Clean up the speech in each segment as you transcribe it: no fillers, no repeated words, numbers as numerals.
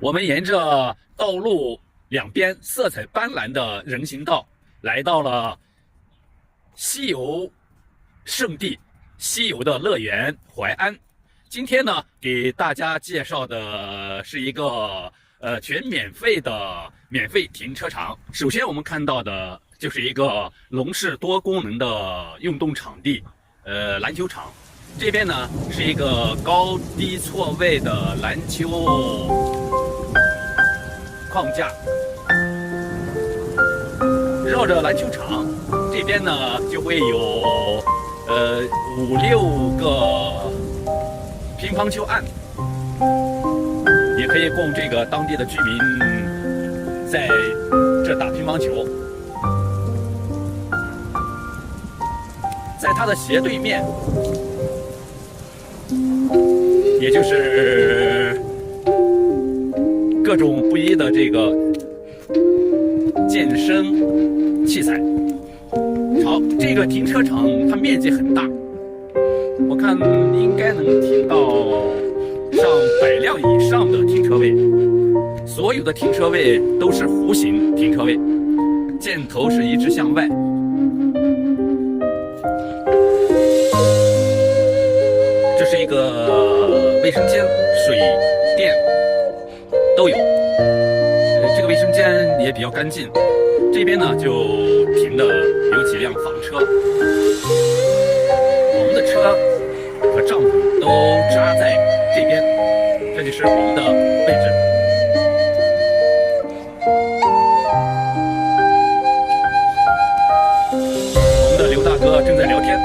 我们沿着道路两边色彩斑斓的人行道，来到了西游圣地、西游的乐园淮安。今天呢，给大家介绍的是一个全免费的免费停车场。首先我们看到的就是一个龙式多功能的运动场地，篮球场。这边呢是一个高低错位的篮球框架，绕着篮球场这边呢就会有5-6个乒乓球案，也可以供这个当地的居民在这打乒乓球。在它的斜对面，也就是各种不一的这个健身器材。好，这个停车场它面积很大，我看应该能停到上100辆以上的停车位。所有的停车位都是弧形停车位，箭头是一直向外。这是一个卫生间，水电都有，这个卫生间也比较干净。这边呢就停的有几辆房车，我们的车和帐篷都扎在这边，这就是我们的位置。我们的刘大哥正在聊天。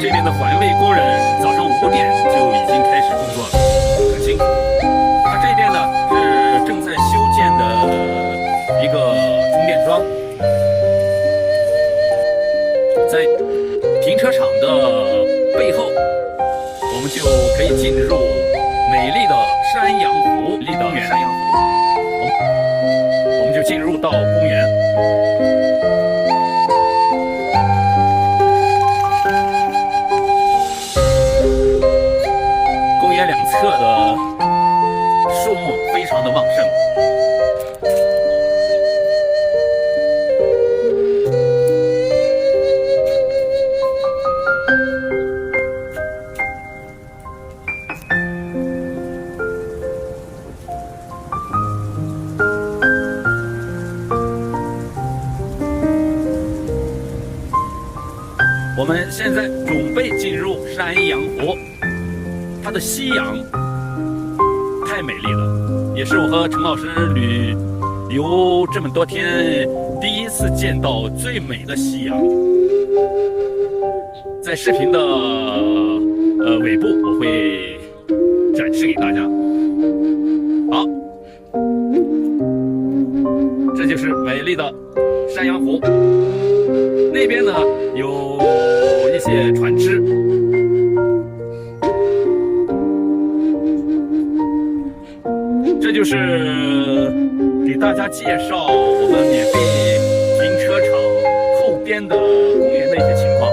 这边的环卫工人早上5点就已经开始工作了，很辛苦。他这边呢是正在修建的一个充电桩，在停车场的背后，我们就可以进入美丽的山羊湖丽的山羊湖，我们就进入到公园。公园两侧的树木非常的旺盛。我们现在准备进入山羊湖，它的夕阳太美丽了，也是我和陈老师旅游这么多天第一次见到最美的夕阳。在视频的尾部我会展示给大家。好，这就是美丽的山羊湖。那边呢有一些船只，这就是给大家介绍我们免费停车场后边的公园的一些情况。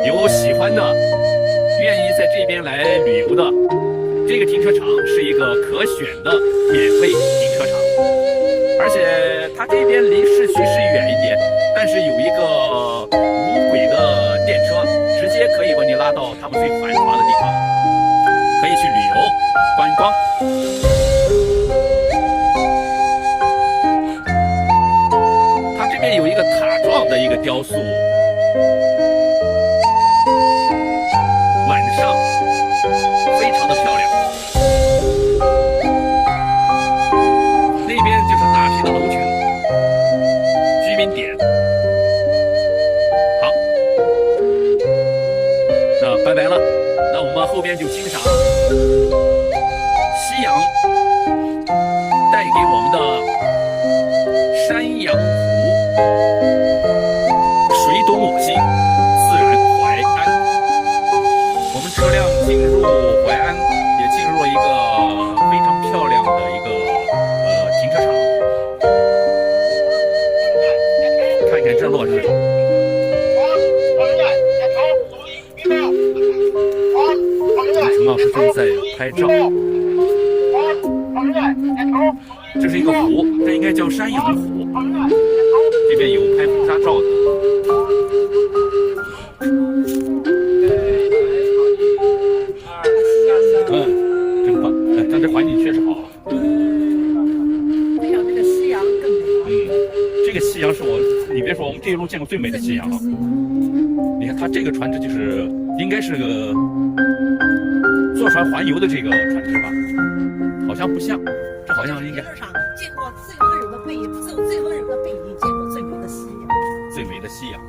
有喜欢的愿意在这边来旅游的，这个停车场是一个可选的免费停车场，而且它这边离市区是远一点，但是有一个无轨的电车，直接可以把你拉到他们最繁华的地方，可以去旅游观光。它这边有一个塔状的一个雕塑，晚上非常的漂亮。那边就是大批的楼群，居民点。好，那拜拜了。那我们后边就欣赏夕阳带给我们的山羊湖，水懂我心，自然淮安。我们车辆进入淮安，也进入了一个非常漂亮的一个停车场。看看日落日落。陈老师正在拍照。这是一个湖，这应该叫山阳湖。这边有拍婚纱照的。真棒！但这环境确实好。没有那个夕阳更美。这个夕阳是你别说，我们这一路见过最美的夕阳了。你看它这个船只就是应该是个坐船环游的这个船只吧？好像不像，这好像应该。上见过最温柔的背影，只有最温柔的背影见过最美的夕阳。最美的夕阳。